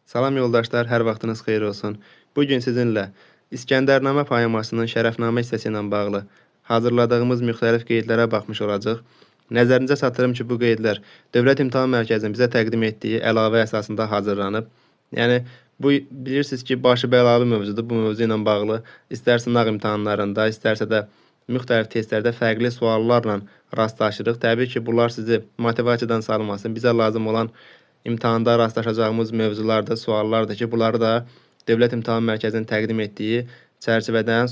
Salam yoldaşlar, hər vaxtınız xeyir olsun. Bugün sizinlə İskəndərnamə poemasının şərəfnamə hissəsi ilə bağlı hazırladığımız müxtəlif qeydlərə baxmış olacaq. Nəzərinizə çatdırım ki, bu qeydlər Dövlət İmtahan Mərkəzinin bizə təqdim etdiyi əlavə əsasında hazırlanıb. Yəni, bu bilirsiniz ki, başı bəlalı mövzudur. Bu mövzu ilə bağlı istər sınaq imtahanlarında, istərsə də müxtəlif testlərdə fərqli suallarla rastlaşırıq. Təbii ki, bunlar sizi motivasiyadan salmasın. Bizə lazım olan imtahanda rastlaşacağımız mövzularda, suallardır ki, bunları da Dövlət İmtahan Mərkəzinin təqdim etdiyi çərçivədən,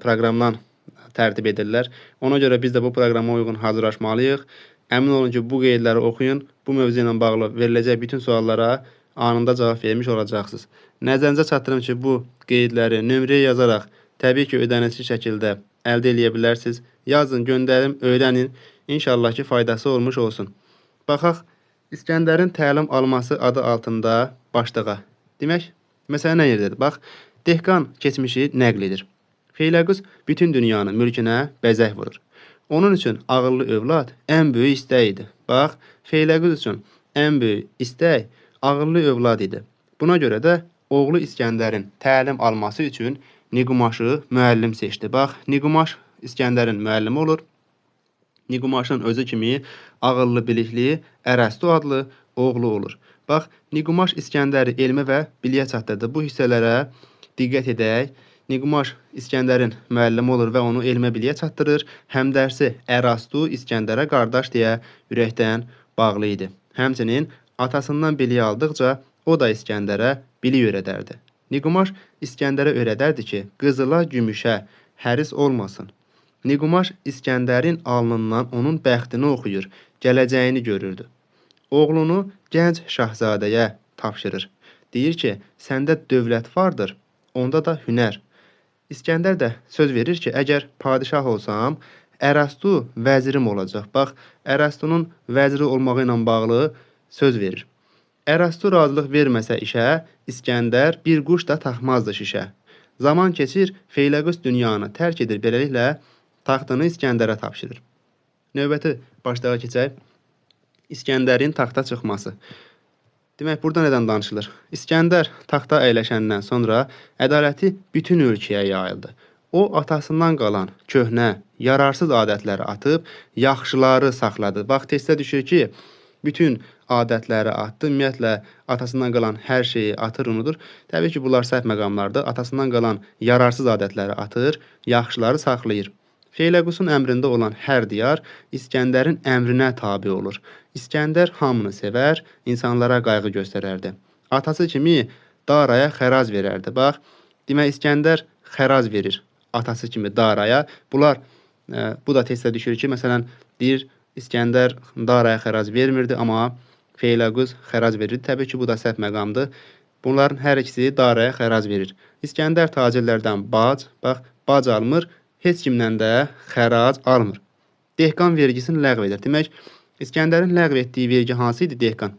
proqramdan tərtib edirlər. Ona görə biz də bu proqrama uyğun hazırlaşmalıyıq. Əmin olun ki, bu qeydləri oxuyun. Bu mövzu ilə bağlı veriləcək bütün suallara anında cavab vermiş olacaqsınız. Nəzərinizə çatdırım ki, bu qeydləri nömrəyə yazaraq təbii ki, ödənişli şəkildə əldə edə bilərsiniz. Yazın, göndərin, öyrənin. İnşallah ki, faydası olmuş olsun. Baxaq, İskəndərin təlim alması adı altında başlığa. Demək, məsələ nə yerdədir? Bax, Dehqan keçmişi nəql edir. Feyləqus bütün dünyanın mülkünə bəzək vurur. Onun üçün ağıllı övlad ən böyük istək idi. Bax, Feyləqus üçün ən böyük istək ağıllı övlad idi. Buna görə də oğlu İskəndərin təlim alması üçün Niqumaşı müəllim seçdi. Bax, Niqumaş İskəndərin müəllimi olur. Niqumaşın özü kimi ağıllı, bilikli Ərəstu adlı oğlu olur. Bax, Niqumaş İskəndəri elmə və biliyə çatdırdı. Bu hissələrə diqqət edək. Niqumaş İskəndərin müəllimi olur və onu elmə biliyə çatdırır. Həmdərsi Ərəstu İskəndərə qardaş deyə ürəkdən bağlı idi. Həmçinin atasından biliyə aldıqca o da İskəndərə bilik öyrədərdi. Niqumaş İskəndərə öyrədərdi ki, qızıla, gümüşə həris olmasın. Niqumaş İskəndərin alnından onun bəxtini oxuyur, gələcəyini görürdü. Oğlunu gənc şahzadəyə tapşırır. Deyir ki, səndə dövlət vardır, onda da hünər. İskəndər də söz verir ki, əgər padişah olsam, Ərəstu vəzirim olacaq. Bax, Ərəstunun vəziri olmağı ilə bağlı söz verir. Ərəstu razılıq verməsə işə, İskəndər bir quş da taxmazdı şişə. Zaman keçir, Feyləqus dünyanı tərk edir, beləliklə taxtını İskəndərə tapşırır. Növbəti başlığa keçək. İskəndərin taxta çıxması. Demək, burada nədən danışılır? İskəndər taxta əyləşəndən sonra ədaləti bütün ölkəyə yayıldı. O, atasından qalan köhnə, yararsız adətləri atıb, yaxşıları saxladı. Bax, testə düşür ki, bütün adətləri atdı, ümumiyyətlə, atasından qalan hər şeyi atır, unudur. Təbii ki, bunlar səhv məqamlardır. Atasından qalan yararsız adətləri atır, yaxşıları saxlayır. Feyləqusun əmrində olan hər diyar İskəndərin əmrinə tabi olur. İskəndər hamını sevər, insanlara qayğı göstərərdi. Atası kimi Daraya xəraz verərdi. Bax, demək İskəndər xəraz verir atası kimi Daraya. Bunlar, bu da testə düşür ki, məsələn, deyir İskəndər Daraya xəraz vermirdi, amma Feyləqus xəraz verirdi. Təbii ki, bu da səhv məqamdır. Bunların hər ikisi Daraya xəraz verir. İskəndər tacirlərdən bac almır, heç kimdən də xərac almır. Dehqan vergisini ləğv edir. Demək, İskəndərin ləğv etdiyi vergi hansı idi Dehqan?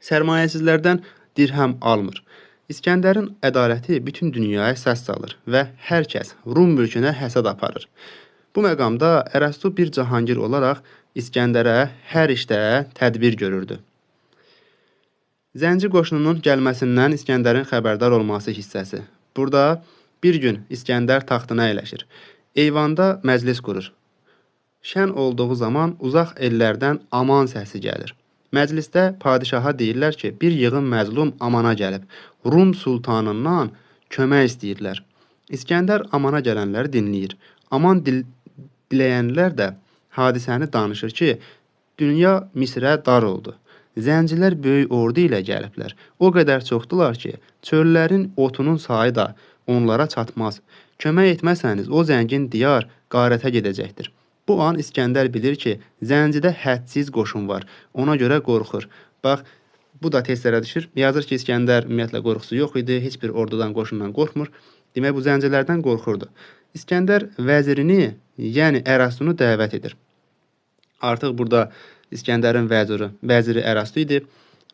Sərmayəsizlərdən dirhəm almır. İskəndərin ədaləti bütün dünyaya səs salır və hər kəs Rum mülkünə həsəd aparır. Bu məqamda Ərəstu bir cahangir olaraq İskəndərə hər işdə tədbir görürdü. Zənci qoşununun gəlməsindən İskəndərin xəbərdar olması hissəsi. Burada bir gün İskəndər taxtına əyləşir. Eyvanda məclis qurur. Şən olduğu zaman uzaq ellərdən aman səsi gəlir. Məclisdə padişaha deyirlər ki, bir yığın məzlum amana gəlib. Rum sultanından kömək istəyirlər. İskəndər amana gələnləri dinləyir. Aman diləyənlər də hadisəni danışır ki, dünya Misrə dar oldu. Zəncilər böyük ordu ilə gəliblər. O qədər çoxdular ki, çöllərin otunun sayı da onlara çatmaz. Kömək etməsəniz, o zəngin diyar qarətə gedəcəkdir. Bu an İskəndər bilir ki, zəncidə hədsiz qoşun var. Ona görə qorxur. Bax, bu da testlərə düşür. Yazır ki, İskəndər ümumiyyətlə qorxusu yox idi. Heç bir ordudan, qoşundan qorxmur. Demək, bu zəncilərdən qorxurdu. İskəndər vəzirini, yəni Ərəstunu dəvət edir. Artıq burada İskəndərin vəziri Ərəstu idi.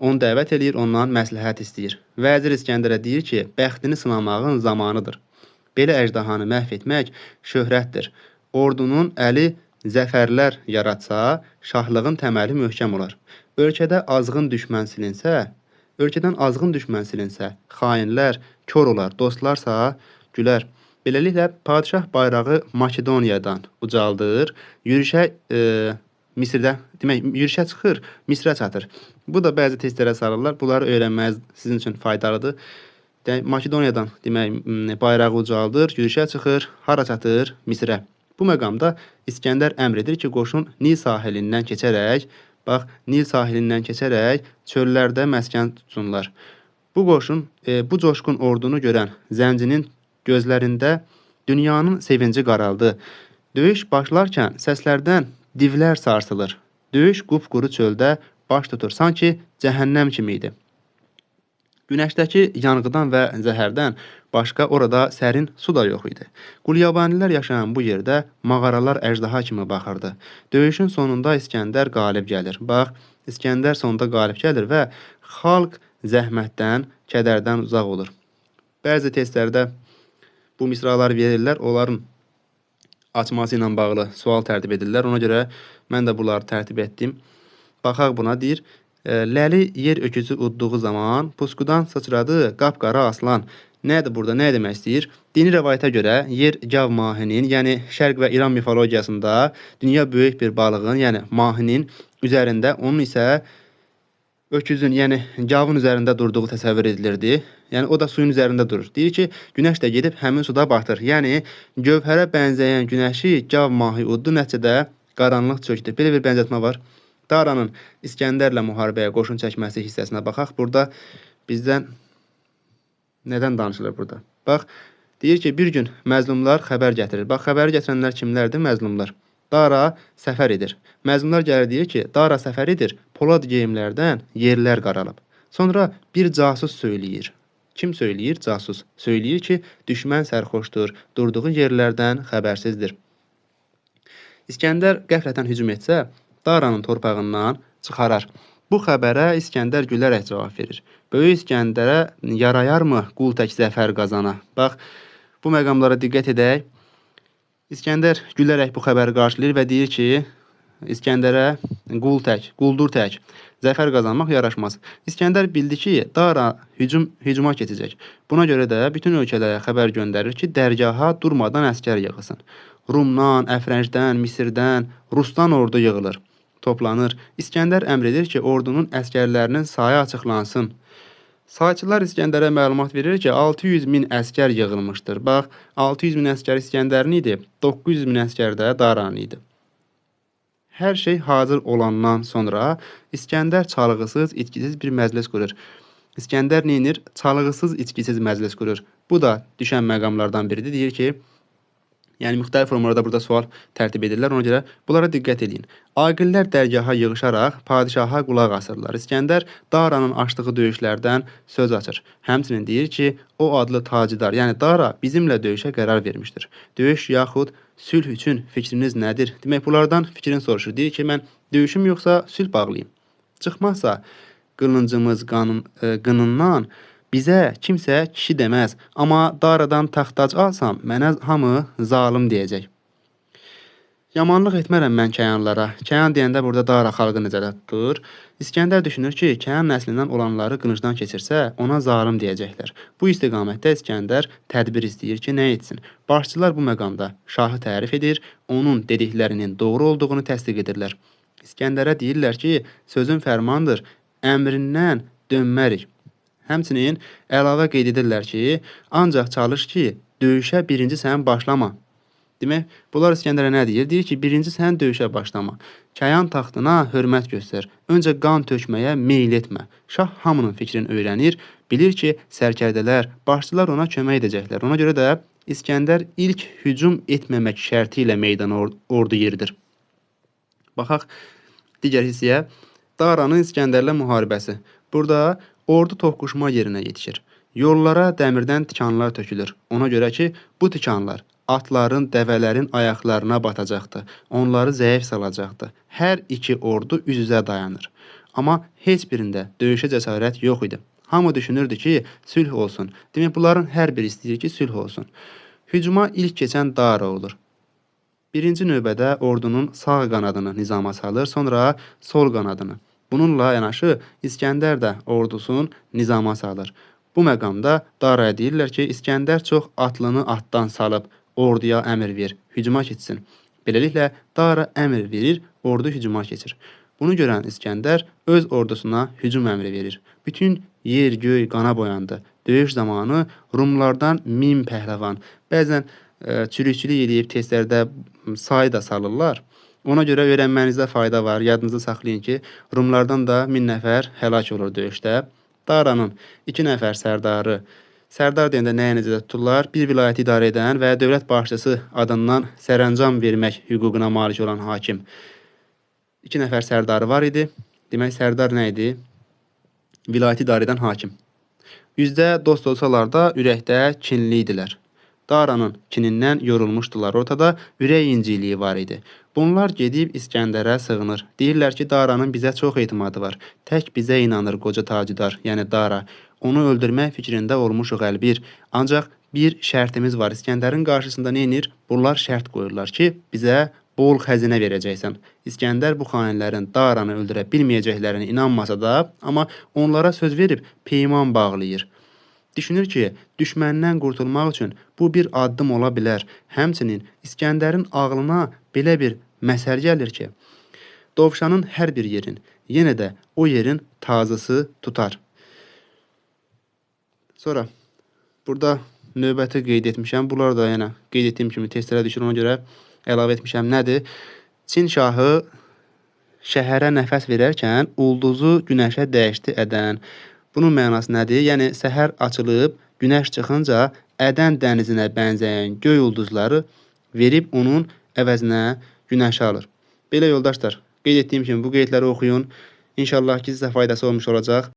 Onu dəvət edir, ondan məsləhət istəyir. Vəzir İskəndərə deyir ki, bəxtini sınamağın zamanıdır. Belə əjdahanı məhv etmək şöhrətdir. Ordunun əli zəfərlər yaratsa, şahlığın təməli möhkəm olar. Ölkədə azğın düşmən silinsə, Ölkədən azğın düşmən silinsə, xainlər kor olar, dostlarsa gülər. Beləliklə, padişah bayrağı Makedoniyadan ucaldır, yürüşə Misirdə, demək, yürüşə çıxır, Misrə çatır. Bu da bəzi testlərə salırlar. Bunları öyrənməniz sizin üçün faydalıdır. Makedoniyadan, demək, bayrağı ucaldır, yürüşə çıxır, hara çatır? Misrə. Bu məqamda İskəndər əmr edir ki, qoşun Nil sahilindən keçərək, bax, Nil sahilindən keçərək çöllərdə məskən tutsunlar. Bu qoşun, bu coşqun ordunu görən Zəncinin gözlərində dünyanın sevinci qaraldı. Döyüş başlarkən səslərdən divlər sarsılır. Döyüş qupquru çöldə baş tutur, sanki cəhənnəm kimi idi. Günəşdəki yanğıdan və zəhərdən başqa orada sərin su da yox idi. Qulyabanilər yaşayan bu yerdə mağaralar əjdaha kimi baxırdı. Döyüşün sonunda İskəndər qalib gəlir. Bax, İskəndər sonunda qalib gəlir və xalq zəhmətdən, kədərdən uzaq olur. Bəzi testlərdə bu misraları verirlər, onların açması ilə bağlı sual tərtib edirlər. Ona görə mən də bunları tərtib etdim. Baxaq buna, deyir. Ləli yer öküzü udduğu zaman puskudan sıçradı qapqara aslan. Nədir burada, nə demək istəyir? Dini rəvayətə görə yer gav mahinin, yəni Şərq və İran mifologiyasında dünya böyük bir balığın, yəni mahinin üzərində, onun isə öküzün, yəni gavın üzərində durduğu təsəvvür edilirdi. Yəni o da suyun üzərində durur. Deyir ki, günəş də gedib həmin suda batır. Yəni gövhərə bənzəyən günəşi gav mahi uddu, nəticədə qaranlıq çökdü. Belə bir bənzətmə var. Daranın İskəndərlə müharibəyə qoşun çəkməsi hissəsinə baxaq. Burada bizdən nədən danışılır burada? Bax, deyir ki, bir gün məzlumlar xəbər gətirir. Bax, xəbəri gətirənlər kimlərdir? Məzlumlar. Dara səfər edir. Məzlumlar gəlir, deyir ki, Dara səfər edir, polad geyimlərdən yerlər qaralıb. Sonra bir casus söyləyir. Kim söyləyir? Casus. Söyləyir ki, düşmən sərxoşdur, durduğu yerlərdən xəbərsizdir. İskəndər qəflətən hücum etsə, Daranın torpağından çıxarar. Bu xəbərə İskəndər gülərək cavab verir. Böyük İskəndərə yarayarmı qul tək zəfər qazana? Bax, bu məqamlara diqqət edək. İskəndər gülərək bu xəbəri qarşılayır və deyir ki, İskəndərə quldur tək zəfər qazanmaq yaraşmaz. İskəndər bildi ki, Dara hücuma keçəcək. Buna görə də bütün ölkələrə xəbər göndərir ki, dərgaha durmadan əskər yığılsın. Rumdan, Əfrəncdən, Misirdən, Rusdan ordu yığılır, toplanır. İskəndər əmr edir ki, ordunun əskərlərinin sayı açıqlansın. Sayçılar İskəndərə məlumat verir ki, 600 min əskər yığılmışdır. Bax, 600 min əskər İskəndərin idi, 900 min əskər də Daranın idi. Hər şey hazır olandan sonra İskəndər çalğısız, içkisiz bir məclis qurur. İskəndər neyinir? Çalğısız, içkisiz məclis qurur. Bu da düşən məqamlardan biridir. Deyir ki, yəni müxtəlif formlarda burada sual tərtib edirlər. Ona görə bunlara diqqət edin. Aqillər dərgaha yığışaraq padişaha qulaq asırlar. İskəndər Daranın açdığı döyüşlərdən söz açır. Həmçinin deyir ki, o adlı tacıdar, yəni Dara bizimlə döyüşə qərar vermişdir. Döyüş yaxud sülh üçün fikriniz nədir? Demək, bunlardan fikrini soruşur. Deyir ki, mən döyüşüm yoxsa sülh bağlayayım. Çıxmazsa qılıncımız qınından bizə kimsə kişi deməz, amma Daradan taxtac alsam, mənə hamı zalım deyəcək. Yamanlıq etmərəm mən Kəyanlara. Kəyan deyəndə burada Dara xalqı nəzərdə tutulur. İskəndər düşünür ki, Kəyan nəslindən olanları qılıncdan keçirsə, ona zalım deyəcəklər. Bu istiqamətdə İskəndər tədbir istəyir ki, nə etsin? Başçılar bu məqamda şahı tərif edir, onun dediklərinin doğru olduğunu təsdiq edirlər. İskəndərə deyirlər ki, sözün fərmandır, əmrindən dönmərik. Həmçinin əlavə qeyd edirlər ki, ancaq çalış ki, döyüşə birinci sən başlama. Demək, bunlar İskəndərə nə deyir? Deyir ki, birinci sən döyüşə başlama. Kəyan taxtına hörmət göstər. Öncə qan tökməyə meyl etmə. Şah hamının fikrini öyrənir, bilir ki, sərkərdələr, başçılar ona kömək edəcəklər. Ona görə də İskəndər ilk hücum etməmək şərti ilə meydana ordu yeridir. Baxaq digər hissəyə. Daranın İskəndərlə müharibəsi. Burada ordu toqquşma yerinə yetişir. Yollara dəmirdən tikanlar tökülür. Ona görə ki, bu tikanlar atların, dəvələrin ayaqlarına batacaqdı. Onları zəif salacaqdı. Hər iki ordu üz-üzə dayanır. Amma heç birində döyüşə cəsarət yox idi. Hamı düşünürdü ki, sülh olsun. Demək, bunların hər biri istəyir ki, sülh olsun. Hücuma ilk keçən Dara olur. Birinci növbədə ordunun sağ qanadını nizama salır, sonra sol qanadını. Bununla yanaşı İskəndər də ordusunu nizama salır. Bu məqamda Daraya deyirlər ki, İskəndər çox atlını atdan salıb orduya əmr ver, hücuma keçsin. Beləliklə Dara əmr verir, ordu hücuma keçir. Bunu görən İskəndər öz ordusuna hücum əmri verir. Bütün yer, göy qana boyandı. Döyüş zamanı Rumlardan 1000 pəhləvan, bəzən çürükçülük edib testlərdə sayı da salırlar. Ona görə öyrənmənizdə fayda var. Yadınızda saxlayın ki, Rumlardan da 1000 nəfər həlak olur döyüşdə. Daranın 2 nəfər sərdarı, sərdar deyəndə nəyə necə tuturlar? Bir vilayəti idarə edən və dövlət başçısı adından sərəncam vermək hüququna malik olan hakim. 2 nəfər sərdarı var idi. Demək, sərdar nə idi? Vilayəti idarə edən hakim. Üzdə dost olsalar da ürəkdə kinli idilər. Daranın kinindən yorulmuşdular. Ortada ürək inciliyi var idi. Bunlar gedib İskəndərə sığınır. Deyirlər ki, Daranın bizə çox etimadı var. Tək bizə inanır qoca tacıdar, yəni Dara. Onu öldürmək fikrində olmuşuq əlbir. Ancaq bir şərtimiz var. İskəndərin qarşısında nə edir? Bunlar şərt qoyurlar ki, bizə bol xəzinə verəcəksən. İskəndər bu xainlərin Daranı öldürə bilməyəcəklərini inanmasa da, amma onlara söz verib peyman bağlayır. Düşünür ki, düşməndən qurtulmaq üçün bu bir addım ola bilər. Həmçinin İskəndərin ağlına belə bir məsəl gəlir ki, dovşanın hər bir yerin, yenə də o yerin tazısı tutar. Sonra burada növbəti qeyd etmişəm. Bunlar da yenə qeyd etdiyim kimi testlərə düşür, ona görə əlavə etmişəm. Nədir? Çin şahı şəhərə nəfəs verərkən ulduzu günəşə dəyişdi ədən. Bunun mənası nədir? Yəni, səhər açılıb, günəş çıxınca Ədən dənizinə bənzəyən göy ulduzları verib onun əvəzinə günəşi alır. Belə yoldaşlar, qeyd etdiyim kimi bu qeydləri oxuyun. İnşallah ki, sizə faydası olmuş olacaq.